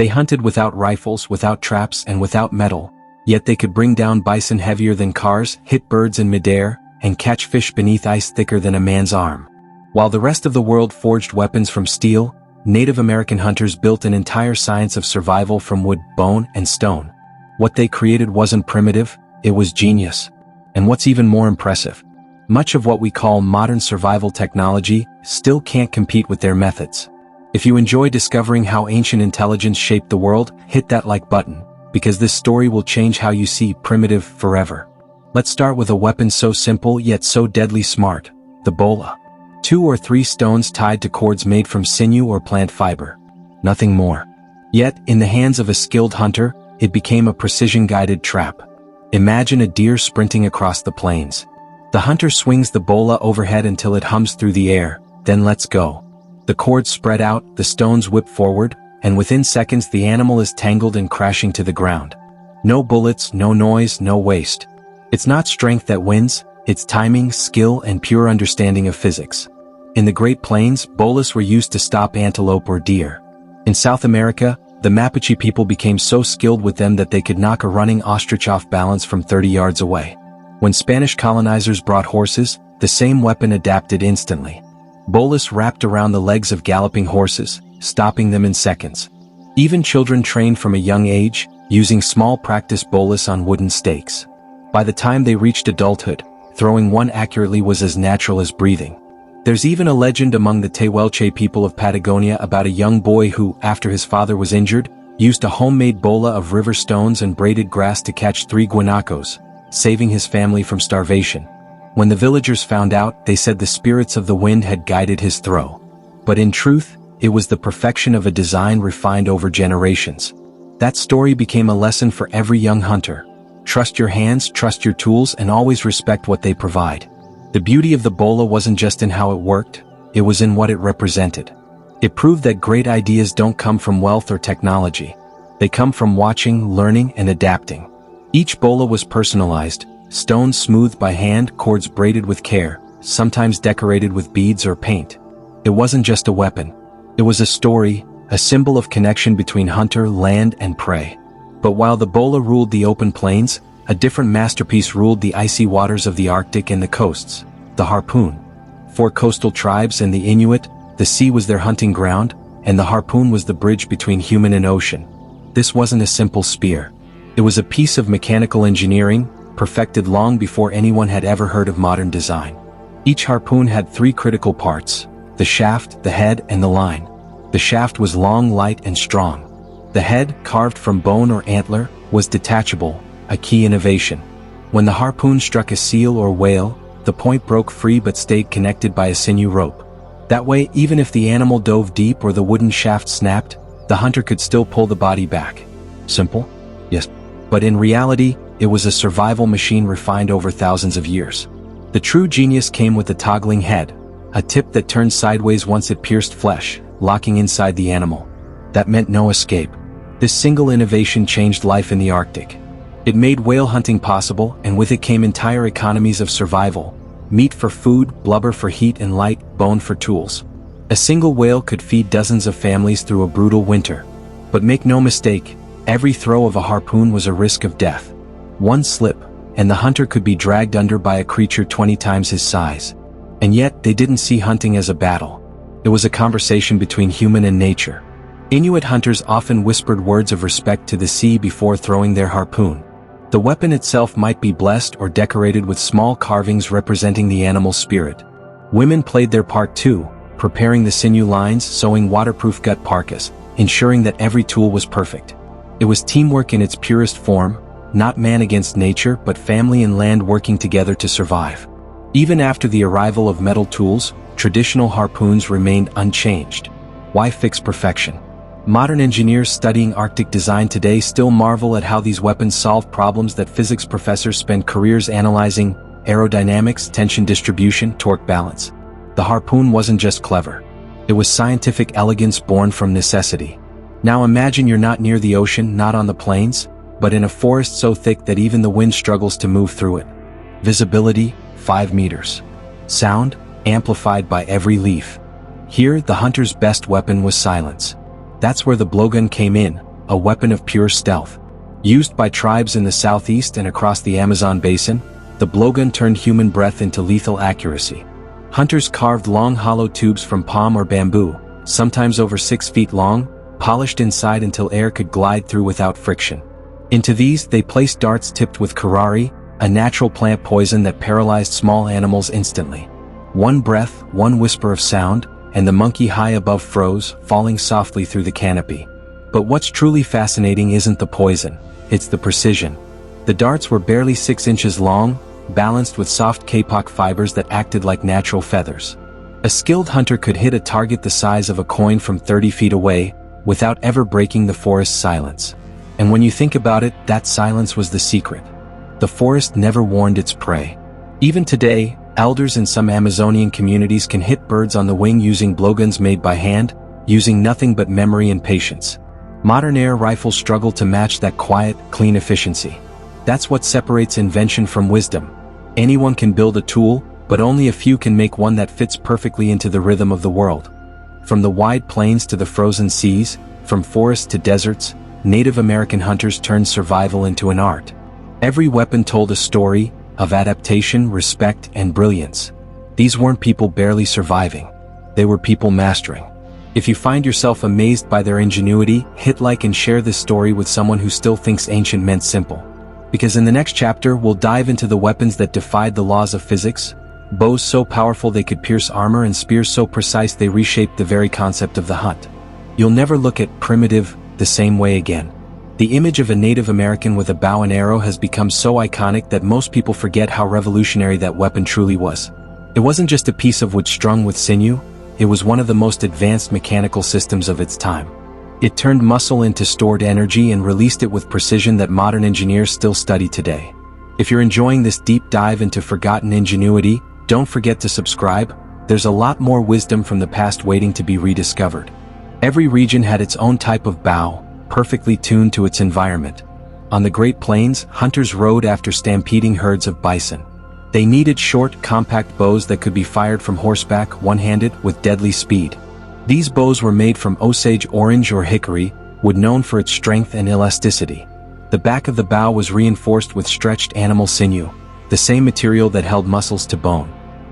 They hunted without rifles, without traps, and without metal, yet they could bring down bison heavier than cars, hit birds in midair, and catch fish beneath ice thicker than a man's arm. While the rest of the world forged weapons from steel, Native American hunters built an entire science of survival from wood, bone, and stone. What they created wasn't primitive, it was genius. And what's even more impressive, much of what we call modern survival technology still can't compete with their methods. If you enjoy discovering how ancient intelligence shaped the world, hit that like button, because this story will change how you see primitive forever. Let's start with a weapon so simple yet so deadly smart, the bola. 2 or 3 stones tied to cords made from sinew or plant fiber. Nothing more. Yet, in the hands of a skilled hunter, it became a precision-guided trap. Imagine a deer sprinting across the plains. The hunter swings the bola overhead until it hums through the air, then lets go. The cords spread out, the stones whip forward, and within seconds the animal is tangled and crashing to the ground. No bullets, no noise, no waste. It's not strength that wins, it's timing, skill, and pure understanding of physics. In the Great Plains, bolas were used to stop antelope or deer. In South America, the Mapuche people became so skilled with them that they could knock a running ostrich off balance from 30 yards away. When Spanish colonizers brought horses, the same weapon adapted instantly. Bolas wrapped around the legs of galloping horses, stopping them in seconds. Even children trained from a young age, using small practice bolas on wooden stakes. By the time they reached adulthood, throwing one accurately was as natural as breathing. There's even a legend among the Tehuelche people of Patagonia about a young boy who, after his father was injured, used a homemade bola of river stones and braided grass to catch 3 guanacos, saving his family from starvation. When the villagers found out, they said the spirits of the wind had guided his throw. But in truth, it was the perfection of a design refined over generations. That story became a lesson for every young hunter. Trust your hands, trust your tools, and always respect what they provide. The beauty of the bola wasn't just in how it worked, it was in what it represented. It proved that great ideas don't come from wealth or technology. They come from watching, learning, and adapting. Each bola was personalized, stones smoothed by hand, cords braided with care, sometimes decorated with beads or paint. It wasn't just a weapon. It was a story, a symbol of connection between hunter, land, and prey. But while the bola ruled the open plains, a different masterpiece ruled the icy waters of the Arctic and the coasts, the harpoon. For coastal tribes and the Inuit, the sea was their hunting ground, and the harpoon was the bridge between human and ocean. This wasn't a simple spear. It was a piece of mechanical engineering, perfected long before anyone had ever heard of modern design. Each harpoon had 3 critical parts: the shaft, the head, and the line. The shaft was long, light, and strong. The head, carved from bone or antler, was detachable, a key innovation. When the harpoon struck a seal or whale, the point broke free but stayed connected by a sinew rope. That way, even if the animal dove deep or the wooden shaft snapped, the hunter could still pull the body back. Simple? Yes. But in reality, it was a survival machine refined over thousands of years. The true genius came with the toggling head, a tip that turned sideways once it pierced flesh, locking inside the animal. That meant no escape. This single innovation changed life in the Arctic. It made whale hunting possible, and with it came entire economies of survival. Meat for food, blubber for heat and light, bone for tools. A single whale could feed dozens of families through a brutal winter. But make no mistake, every throw of a harpoon was a risk of death. One slip, and the hunter could be dragged under by a creature 20 times his size. And yet, they didn't see hunting as a battle. It was a conversation between human and nature. Inuit hunters often whispered words of respect to the sea before throwing their harpoon. The weapon itself might be blessed or decorated with small carvings representing the animal's spirit. Women played their part too, preparing the sinew lines, sewing waterproof gut parkas, ensuring that every tool was perfect. It was teamwork in its purest form, not man against nature, but family and land working together to survive. Even after the arrival of metal tools, traditional harpoons remained unchanged. Why fix perfection? Modern engineers studying Arctic design today still marvel at how these weapons solve problems that physics professors spend careers analyzing: aerodynamics, tension distribution, torque balance. The harpoon wasn't just clever. It was scientific elegance born from necessity. Now imagine you're not near the ocean, not on the plains, but in a forest so thick that even the wind struggles to move through it. Visibility, 5 meters. Sound, amplified by every leaf. Here, the hunter's best weapon was silence. That's where the blowgun came in, a weapon of pure stealth. Used by tribes in the southeast and across the Amazon basin, the blowgun turned human breath into lethal accuracy. Hunters carved long hollow tubes from palm or bamboo, sometimes over 6 feet long, polished inside until air could glide through without friction. Into these, they placed darts tipped with curare, a natural plant poison that paralyzed small animals instantly. One breath, one whisper of sound, and the monkey high above froze, falling softly through the canopy. But what's truly fascinating isn't the poison, it's the precision. The darts were barely 6 inches long, balanced with soft kapok fibers that acted like natural feathers. A skilled hunter could hit a target the size of a coin from 30 feet away, without ever breaking the forest's silence. And when you think about it, that silence was the secret. The forest never warned its prey. Even today, elders in some Amazonian communities can hit birds on the wing using blowguns made by hand, using nothing but memory and patience. Modern air rifles struggle to match that quiet, clean efficiency. That's what separates invention from wisdom. Anyone can build a tool, but only a few can make one that fits perfectly into the rhythm of the world. From the wide plains to the frozen seas, from forests to deserts, Native American hunters turned survival into an art. Every weapon told a story of adaptation, respect, and brilliance. These weren't people barely surviving. They were people mastering. If you find yourself amazed by their ingenuity, hit like and share this story with someone who still thinks ancient meant simple. Because in the next chapter, we'll dive into the weapons that defied the laws of physics, bows so powerful they could pierce armor and spears so precise they reshaped the very concept of the hunt. You'll never look at primitive the same way again. The image of a Native American with a bow and arrow has become so iconic that most people forget how revolutionary that weapon truly was. It wasn't just a piece of wood strung with sinew, it was one of the most advanced mechanical systems of its time. It turned muscle into stored energy and released it with precision that modern engineers still study today. If you're enjoying this deep dive into forgotten ingenuity, don't forget to subscribe. There's a lot more wisdom from the past waiting to be rediscovered. Every region had its own type of bow, perfectly tuned to its environment. On the Great Plains, hunters rode after stampeding herds of bison. They needed short, compact bows that could be fired from horseback, one-handed, with deadly speed. These bows were made from Osage orange or hickory, wood known for its strength and elasticity. The back of the bow was reinforced with stretched animal sinew, the same material that held muscles to bone.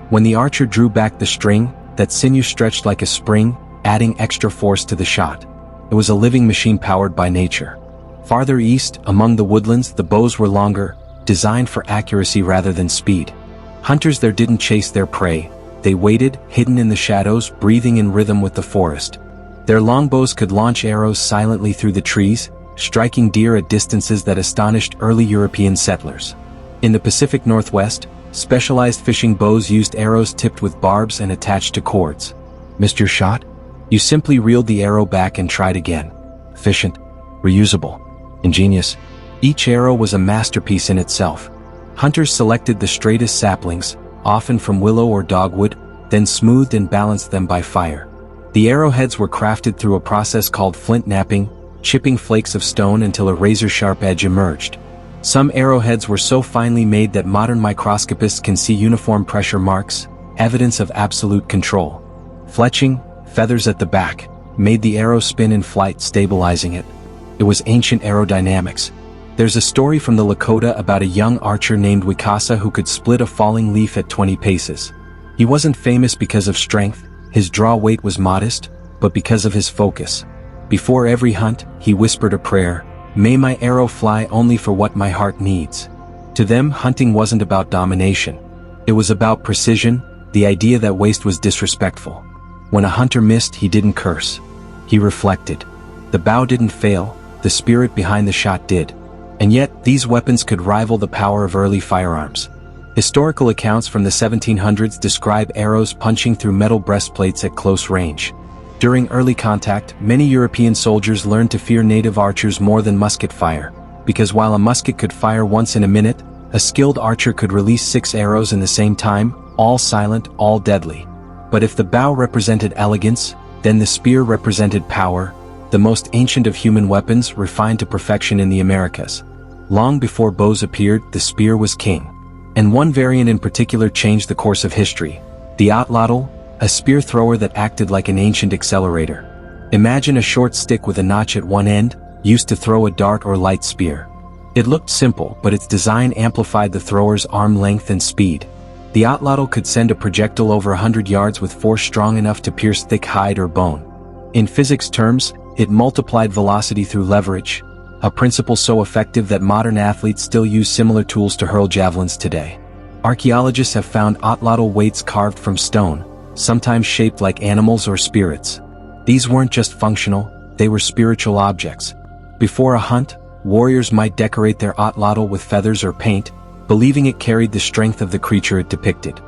When the archer drew back the string, that sinew stretched like a spring, adding extra force to the shot. It was a living machine powered by nature. Farther east, among the woodlands, the bows were longer, designed for accuracy rather than speed. Hunters there didn't chase their prey. They waited, hidden in the shadows, breathing in rhythm with the forest. Their longbows could launch arrows silently through the trees, striking deer at distances that astonished early European settlers. In the Pacific Northwest, specialized fishing bows used arrows tipped with barbs and attached to cords. Missed your shot? You simply reeled the arrow back and tried again. Efficient, reusable, ingenious. Each arrow was a masterpiece in itself. Hunters selected the straightest saplings, often from willow or dogwood, then smoothed and balanced them by fire. The arrowheads were crafted through a process called flint knapping, chipping flakes of stone until a razor-sharp edge emerged. Some arrowheads were so finely made that modern microscopists can see uniform pressure marks, evidence of absolute control. Fletching, feathers at the back, made the arrow spin in flight, stabilizing it. It was ancient aerodynamics. There's a story from the Lakota about a young archer named Wicasa who could split a falling leaf at 20 paces. He wasn't famous because of strength, his draw weight was modest, but because of his focus. Before every hunt, he whispered a prayer, "May my arrow fly only for what my heart needs." To them, hunting wasn't about domination. It was about precision, the idea that waste was disrespectful. When a hunter missed, he didn't curse. He reflected. The bow didn't fail, the spirit behind the shot did. And yet, these weapons could rival the power of early firearms. Historical accounts from the 1700s describe arrows punching through metal breastplates at close range. During early contact, many European soldiers learned to fear native archers more than musket fire, because while a musket could fire once in a minute, a skilled archer could release 6 arrows in the same time, all silent, all deadly. But if the bow represented elegance, then the spear represented power, the most ancient of human weapons refined to perfection in the Americas. Long before bows appeared, the spear was king. And one variant in particular changed the course of history. The atlatl, a spear thrower that acted like an ancient accelerator. Imagine a short stick with a notch at one end, used to throw a dart or light spear. It looked simple, but its design amplified the thrower's arm length and speed. The atlatl could send a projectile over 100 yards with force strong enough to pierce thick hide or bone. In physics terms, it multiplied velocity through leverage, a principle so effective that modern athletes still use similar tools to hurl javelins today. Archaeologists have found atlatl weights carved from stone, sometimes shaped like animals or spirits. These weren't just functional, they were spiritual objects. Before a hunt, warriors might decorate their atlatl with feathers or paint, believing it carried the strength of the creature it depicted.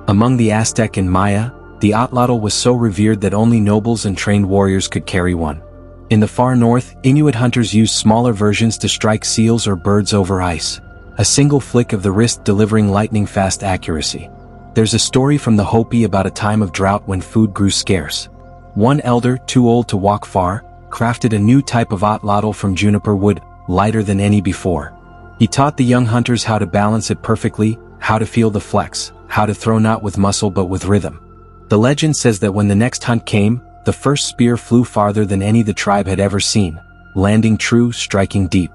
Among the Aztec and Maya, the atlatl was so revered that only nobles and trained warriors could carry one. In the far north, Inuit hunters used smaller versions to strike seals or birds over ice, a single flick of the wrist delivering lightning-fast accuracy. There's a story from the Hopi about a time of drought when food grew scarce. One elder, too old to walk far, crafted a new type of atlatl from juniper wood, lighter than any before. He taught the young hunters how to balance it perfectly, how to feel the flex, how to throw not with muscle but with rhythm. The legend says that when the next hunt came, the first spear flew farther than any the tribe had ever seen, landing true, striking deep.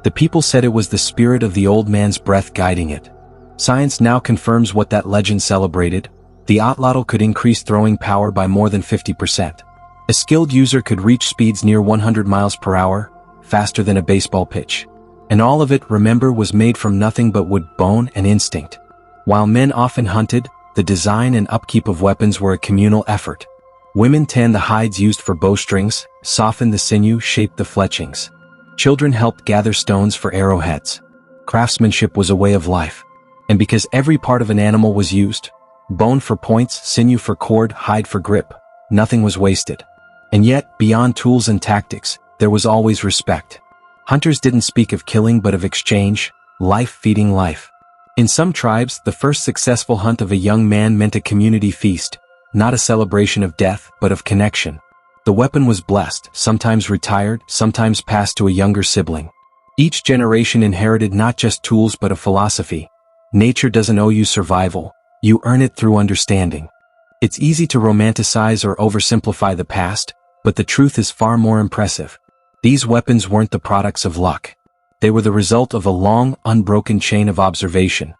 The people said it was the spirit of the old man's breath guiding it. Science now confirms what that legend celebrated. The atlatl could increase throwing power by more than 50%. A skilled user could reach speeds near 100 miles per hour, faster than a baseball pitch. And all of it, remember, was made from nothing but wood, bone, and instinct. While men often hunted, the design and upkeep of weapons were a communal effort. Women tanned the hides used for bowstrings, softened the sinew, shaped the fletchings. Children helped gather stones for arrowheads. Craftsmanship was a way of life. And because every part of an animal was used, bone for points, sinew for cord, hide for grip, nothing was wasted. And yet, beyond tools and tactics, there was always respect. Hunters didn't speak of killing but of exchange, life feeding life. In some tribes, the first successful hunt of a young man meant a community feast, not a celebration of death, but of connection. The weapon was blessed, sometimes retired, sometimes passed to a younger sibling. Each generation inherited not just tools but a philosophy. Nature doesn't owe you survival, you earn it through understanding. It's easy to romanticize or oversimplify the past, but the truth is far more impressive. These weapons weren't the products of luck. They were the result of a long, unbroken chain of observation.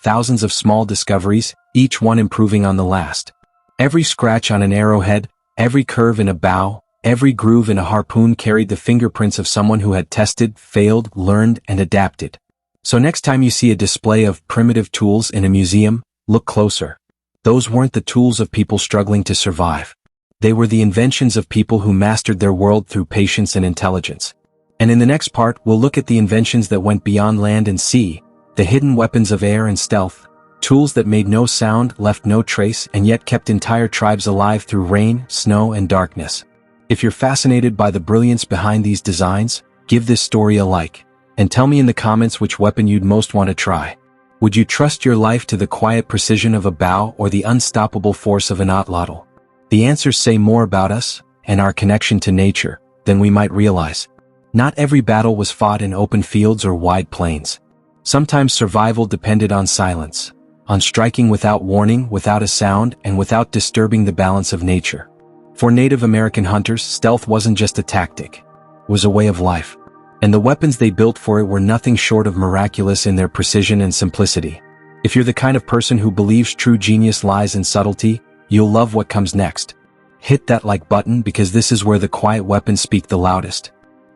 Thousands of small discoveries, each one improving on the last. Every scratch on an arrowhead, every curve in a bow, every groove in a harpoon carried the fingerprints of someone who had tested, failed, learned, and adapted. So next time you see a display of primitive tools in a museum, look closer. Those weren't the tools of people struggling to survive. They were the inventions of people who mastered their world through patience and intelligence. And in the next part, we'll look at the inventions that went beyond land and sea, the hidden weapons of air and stealth, tools that made no sound, left no trace, and yet kept entire tribes alive through rain, snow, and darkness. If you're fascinated by the brilliance behind these designs, give this story a like, and tell me in the comments which weapon you'd most want to try. Would you trust your life to the quiet precision of a bow or the unstoppable force of an atlatl? The answers say more about us, and our connection to nature, than we might realize. Not every battle was fought in open fields or wide plains. Sometimes survival depended on silence, on striking without warning, without a sound, and without disturbing the balance of nature. For Native American hunters, stealth wasn't just a tactic. It was a way of life. And the weapons they built for it were nothing short of miraculous in their precision and simplicity. If you're the kind of person who believes true genius lies in subtlety, you'll love what comes next. Hit that like button because this is where the quiet weapons speak the loudest.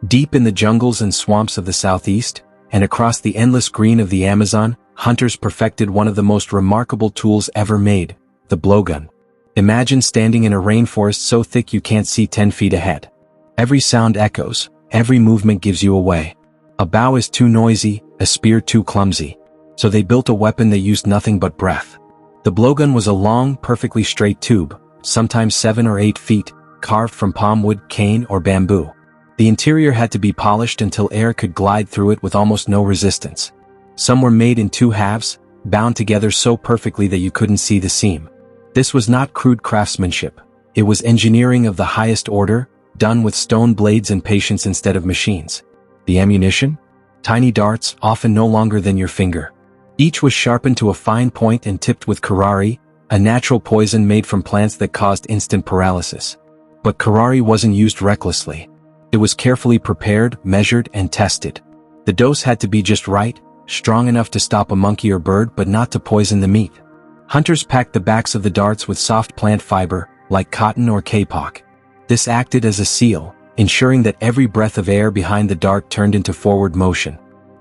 Deep in the jungles and swamps of the southeast, and across the endless green of the Amazon, hunters perfected one of the most remarkable tools ever made, the blowgun. Imagine standing in a rainforest so thick you can't see 10 feet ahead. Every sound echoes, every movement gives you away. A bow is too noisy, a spear too clumsy. So they built a weapon that used nothing but breath. The blowgun was a long, perfectly straight tube, sometimes 7 or 8 feet, carved from palm wood, cane, or bamboo. The interior had to be polished until air could glide through it with almost no resistance. Some were made in 2 halves, bound together so perfectly that you couldn't see the seam. This was not crude craftsmanship. It was engineering of the highest order, done with stone blades and patience instead of machines. The ammunition? Tiny darts, often no longer than your finger. Each was sharpened to a fine point and tipped with curare, a natural poison made from plants that caused instant paralysis. But curare wasn't used recklessly. It was carefully prepared, measured, and tested. The dose had to be just right, strong enough to stop a monkey or bird but not to poison the meat. Hunters packed the backs of the darts with soft plant fiber, like cotton or kapok. This acted as a seal, ensuring that every breath of air behind the dart turned into forward motion.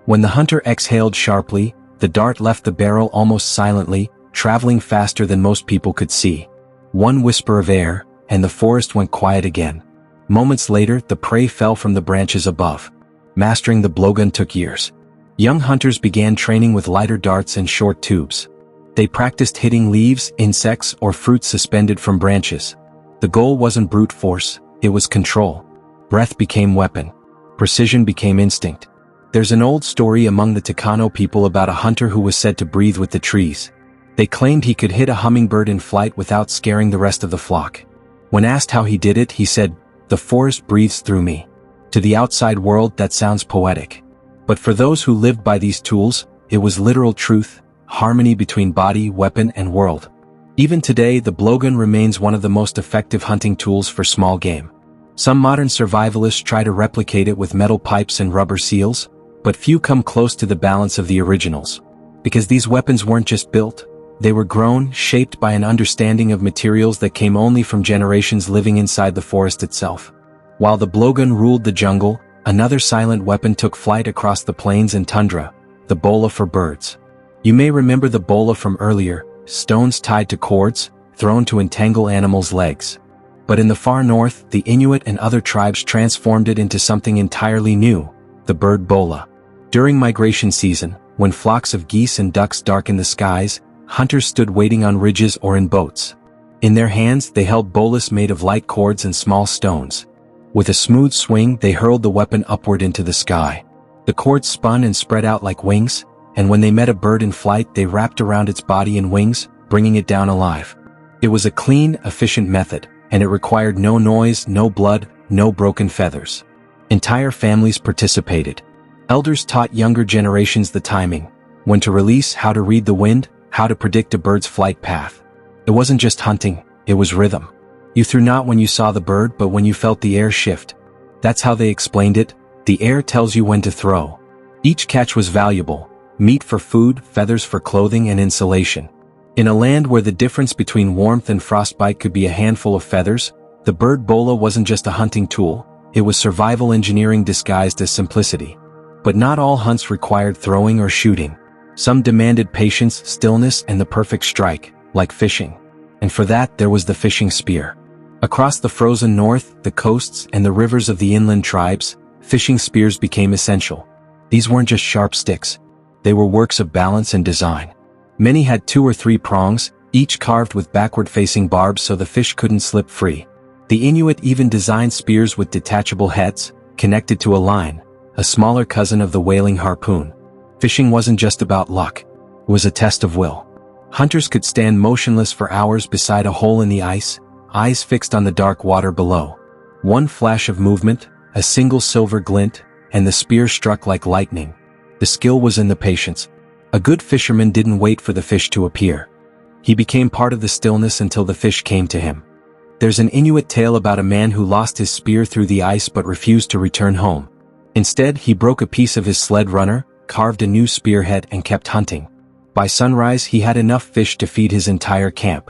When the hunter exhaled sharply, the dart left the barrel almost silently, traveling faster than most people could see. One whisper of air, and the forest went quiet again. Moments later, the prey fell from the branches above. Mastering the blowgun took years. Young hunters began training with lighter darts and short tubes. They practiced hitting leaves, insects, or fruits suspended from branches. The goal wasn't brute force, it was control. Breath became weapon. Precision became instinct. There's an old story among the Takano people about a hunter who was said to breathe with the trees. They claimed he could hit a hummingbird in flight without scaring the rest of the flock. When asked how he did it, he said, "The forest breathes through me." To the outside world, that sounds poetic. But for those who lived by these tools, it was literal truth, harmony between body, weapon, and world. Even today, the blowgun remains one of the most effective hunting tools for small game. Some modern survivalists try to replicate it with metal pipes and rubber seals, but few come close to the balance of the originals. Because these weapons weren't just built, they were grown, shaped by an understanding of materials that came only from generations living inside the forest itself. While the blowgun ruled the jungle, another silent weapon took flight across the plains and tundra, the bola for birds. You may remember the bola from earlier, stones tied to cords, thrown to entangle animals' legs. But in the far north, the Inuit and other tribes transformed it into something entirely new, the bird bola. During migration season, when flocks of geese and ducks darkened the skies, hunters stood waiting on ridges or in boats. In their hands, they held bolas made of light cords and small stones. With a smooth swing, they hurled the weapon upward into the sky. The cords spun and spread out like wings, and when they met a bird in flight, they wrapped around its body and wings, bringing it down alive. It was a clean, efficient method, and it required no noise, no blood, no broken feathers. Entire families participated. Elders taught younger generations the timing, when to release, how to read the wind, how to predict a bird's flight path. It wasn't just hunting, it was rhythm. You threw not when you saw the bird but when you felt the air shift. That's how they explained it, the air tells you when to throw. Each catch was valuable, meat for food, feathers for clothing and insulation. In a land where the difference between warmth and frostbite could be a handful of feathers, the bird bola wasn't just a hunting tool, it was survival engineering disguised as simplicity. But not all hunts required throwing or shooting. Some demanded patience, stillness, and the perfect strike, like fishing. And for that, there was the fishing spear. Across the frozen north, the coasts, and the rivers of the inland tribes, fishing spears became essential. These weren't just sharp sticks. They were works of balance and design. Many had 2 or 3 prongs, each carved with backward-facing barbs so the fish couldn't slip free. The Inuit even designed spears with detachable heads, connected to a line, a smaller cousin of the whaling harpoon. Fishing wasn't just about luck. It was a test of will. Hunters could stand motionless for hours beside a hole in the ice, eyes fixed on the dark water below. One flash of movement, a single silver glint, and the spear struck like lightning. The skill was in the patience. A good fisherman didn't wait for the fish to appear. He became part of the stillness until the fish came to him. There's an Inuit tale about a man who lost his spear through the ice but refused to return home. Instead, he broke a piece of his sled runner, carved a new spearhead, and kept hunting. By sunrise, he had enough fish to feed his entire camp.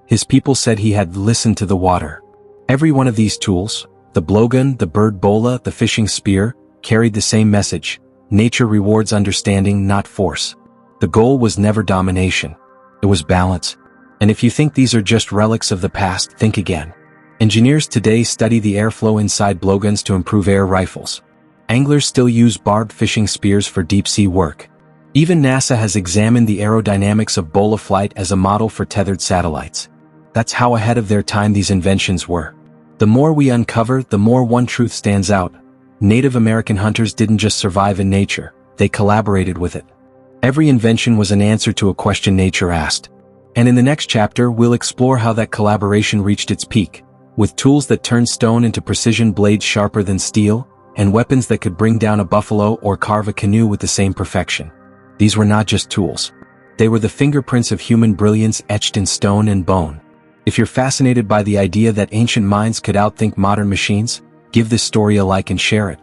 His people said he had listened to the water. Every one of these tools, the blowgun, the bird bola, the fishing spear, carried the same message: nature rewards understanding, not force. The goal was never domination. It was balance. And if you think these are just relics of the past, think again. Engineers today study the airflow inside blowguns to improve air rifles. Anglers still use barbed fishing spears for deep-sea work. Even NASA has examined the aerodynamics of bola flight as a model for tethered satellites. That's how ahead of their time these inventions were. The more we uncover, the more one truth stands out. Native American hunters didn't just survive in nature, they collaborated with it. Every invention was an answer to a question nature asked. And in the next chapter, we'll explore how that collaboration reached its peak, with tools that turned stone into precision blades sharper than steel, and weapons that could bring down a buffalo or carve a canoe with the same perfection. These were not just tools. They were the fingerprints of human brilliance etched in stone and bone. If you're fascinated by the idea that ancient minds could outthink modern machines, give this story a like and share it.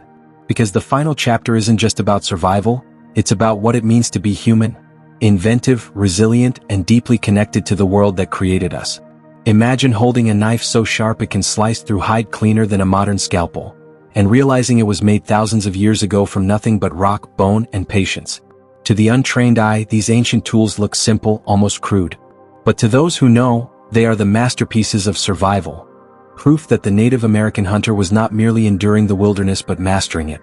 Because the final chapter isn't just about survival, it's about what it means to be human, inventive, resilient, and deeply connected to the world that created us. Imagine holding a knife so sharp it can slice through hide cleaner than a modern scalpel, and realizing it was made thousands of years ago from nothing but rock, bone, and patience. To the untrained eye, these ancient tools look simple, almost crude. But to those who know, they are the masterpieces of survival. Proof that the Native American hunter was not merely enduring the wilderness but mastering it.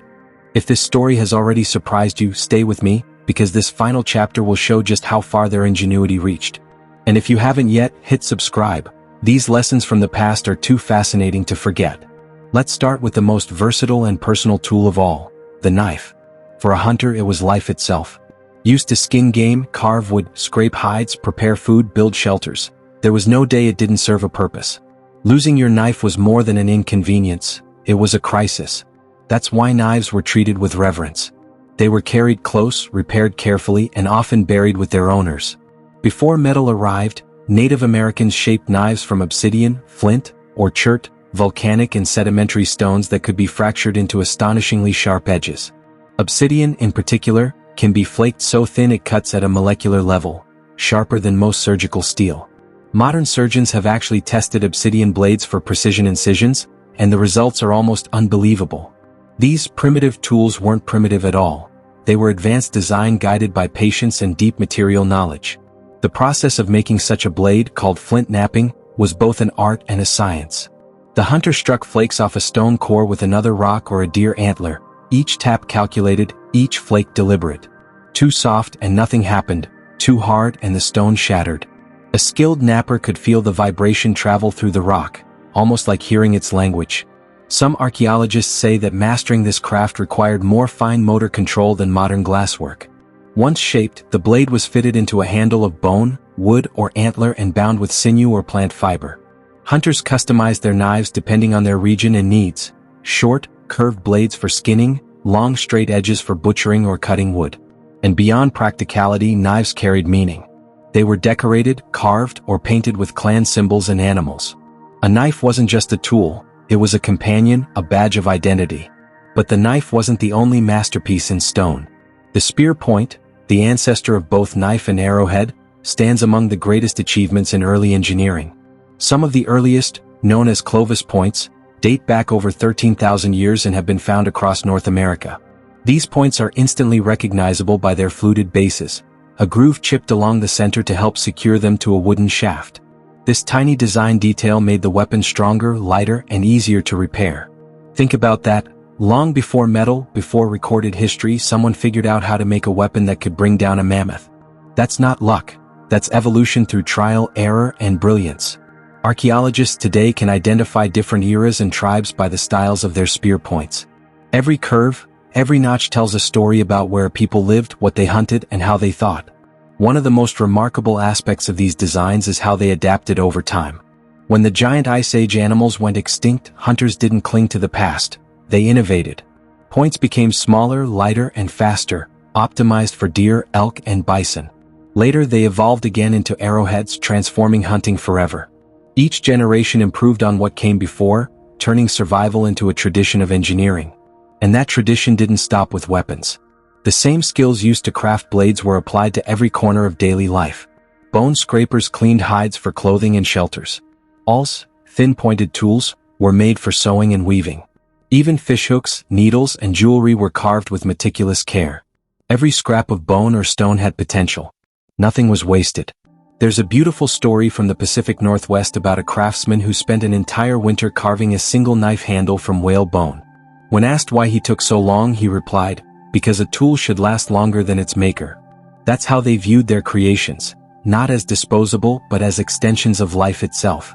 If this story has already surprised you, stay with me, because this final chapter will show just how far their ingenuity reached. And if you haven't yet, hit subscribe. These lessons from the past are too fascinating to forget. Let's start with the most versatile and personal tool of all, the knife. For a hunter, it was life itself. Used to skin game, carve wood, scrape hides, prepare food, build shelters. There was no day it didn't serve a purpose. Losing your knife was more than an inconvenience, it was a crisis. That's why knives were treated with reverence. They were carried close, repaired carefully, and often buried with their owners. Before metal arrived, Native Americans shaped knives from obsidian, flint, or chert, volcanic and sedimentary stones that could be fractured into astonishingly sharp edges. Obsidian, in particular, can be flaked so thin it cuts at a molecular level, sharper than most surgical steel. Modern surgeons have actually tested obsidian blades for precision incisions, and the results are almost unbelievable. These primitive tools weren't primitive at all. They were advanced design guided by patience and deep material knowledge. The process of making such a blade, called flint knapping, was both an art and a science. The hunter struck flakes off a stone core with another rock or a deer antler, each tap calculated, each flake deliberate. Too soft and nothing happened, too hard and the stone shattered. A skilled knapper could feel the vibration travel through the rock, almost like hearing its language. Some archaeologists say that mastering this craft required more fine motor control than modern glasswork. Once shaped, the blade was fitted into a handle of bone, wood, or antler and bound with sinew or plant fiber. Hunters customized their knives depending on their region and needs: short, curved blades for skinning, long straight edges for butchering or cutting wood. And beyond practicality, knives carried meaning. They were decorated, carved, or painted with clan symbols and animals. A knife wasn't just a tool, it was a companion, a badge of identity. But the knife wasn't the only masterpiece in stone. The spear point, the ancestor of both knife and arrowhead, stands among the greatest achievements in early engineering. Some of the earliest, known as Clovis points, date back over 13,000 years and have been found across North America. These points are instantly recognizable by their fluted bases, a groove chipped along the center to help secure them to a wooden shaft. This tiny design detail made the weapon stronger, lighter, and easier to repair. Think about that. Long before metal, before recorded history, someone figured out how to make a weapon that could bring down a mammoth. That's not luck. That's evolution through trial, error, and brilliance. Archaeologists today can identify different eras and tribes by the styles of their spear points. Every curve, every notch tells a story about where people lived, what they hunted, and how they thought. One of the most remarkable aspects of these designs is how they adapted over time. When the giant Ice Age animals went extinct, hunters didn't cling to the past. They innovated. Points became smaller, lighter, and faster, optimized for deer, elk, and bison. Later they evolved again into arrowheads, transforming hunting forever. Each generation improved on what came before, turning survival into a tradition of engineering. And that tradition didn't stop with weapons. The same skills used to craft blades were applied to every corner of daily life. Bone scrapers cleaned hides for clothing and shelters. Awls, thin-pointed tools, were made for sewing and weaving. Even fishhooks, needles, and jewelry were carved with meticulous care. Every scrap of bone or stone had potential. Nothing was wasted. There's a beautiful story from the Pacific Northwest about a craftsman who spent an entire winter carving a single knife handle from whale bone. When asked why he took so long, he replied, "Because a tool should last longer than its maker." That's how they viewed their creations, not as disposable but as extensions of life itself.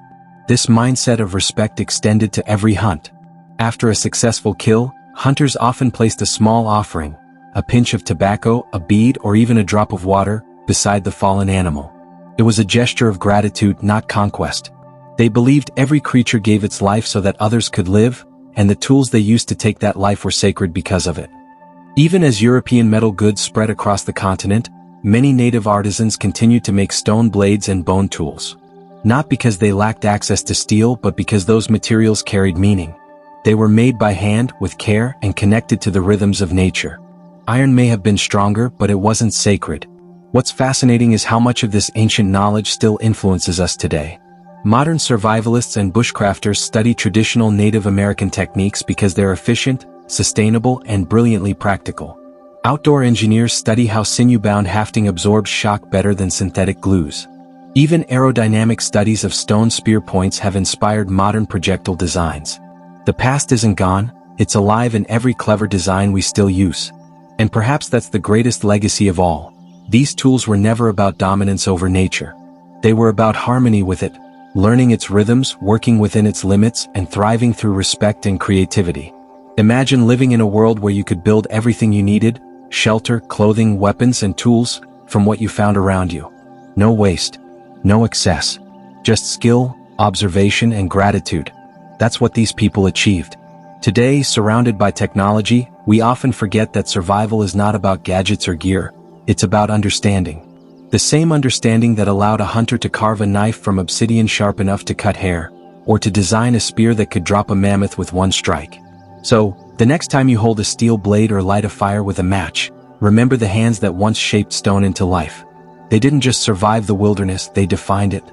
This mindset of respect extended to every hunt. After a successful kill, hunters often placed a small offering, a pinch of tobacco, a bead, or even a drop of water, beside the fallen animal. It was a gesture of gratitude, not conquest. They believed every creature gave its life so that others could live, and the tools they used to take that life were sacred because of it. Even as European metal goods spread across the continent, many native artisans continued to make stone blades and bone tools. Not because they lacked access to steel, but because those materials carried meaning. They were made by hand, with care, and connected to the rhythms of nature. Iron may have been stronger, but it wasn't sacred. What's fascinating is how much of this ancient knowledge still influences us today. Modern survivalists and bushcrafters study traditional Native American techniques because they're efficient, sustainable, and brilliantly practical. Outdoor engineers study how sinew-bound hafting absorbs shock better than synthetic glues. Even aerodynamic studies of stone spear points have inspired modern projectile designs. The past isn't gone, it's alive in every clever design we still use. And perhaps that's the greatest legacy of all. These tools were never about dominance over nature. They were about harmony with it, learning its rhythms, working within its limits, and thriving through respect and creativity. Imagine living in a world where you could build everything you needed: shelter, clothing, weapons, and tools, from what you found around you. No waste. No excess. Just skill, observation, and gratitude. That's what these people achieved. Today, surrounded by technology, we often forget that survival is not about gadgets or gear. It's about understanding. The same understanding that allowed a hunter to carve a knife from obsidian sharp enough to cut hair, or to design a spear that could drop a mammoth with one strike. So, the next time you hold a steel blade or light a fire with a match, remember the hands that once shaped stone into life. They didn't just survive the wilderness, they defined it.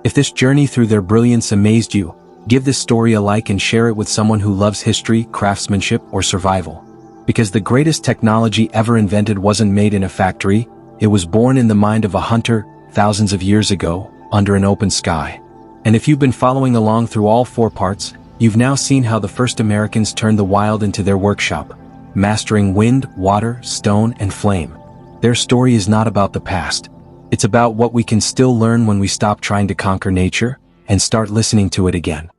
If this journey through their brilliance amazed you, give this story a like and share it with someone who loves history, craftsmanship, or survival. Because the greatest technology ever invented wasn't made in a factory, it was born in the mind of a hunter, thousands of years ago, under an open sky. And if you've been following along through all 4 parts, you've now seen how the first Americans turned the wild into their workshop, mastering wind, water, stone, and flame. Their story is not about the past. It's about what we can still learn when we stop trying to conquer nature and start listening to it again.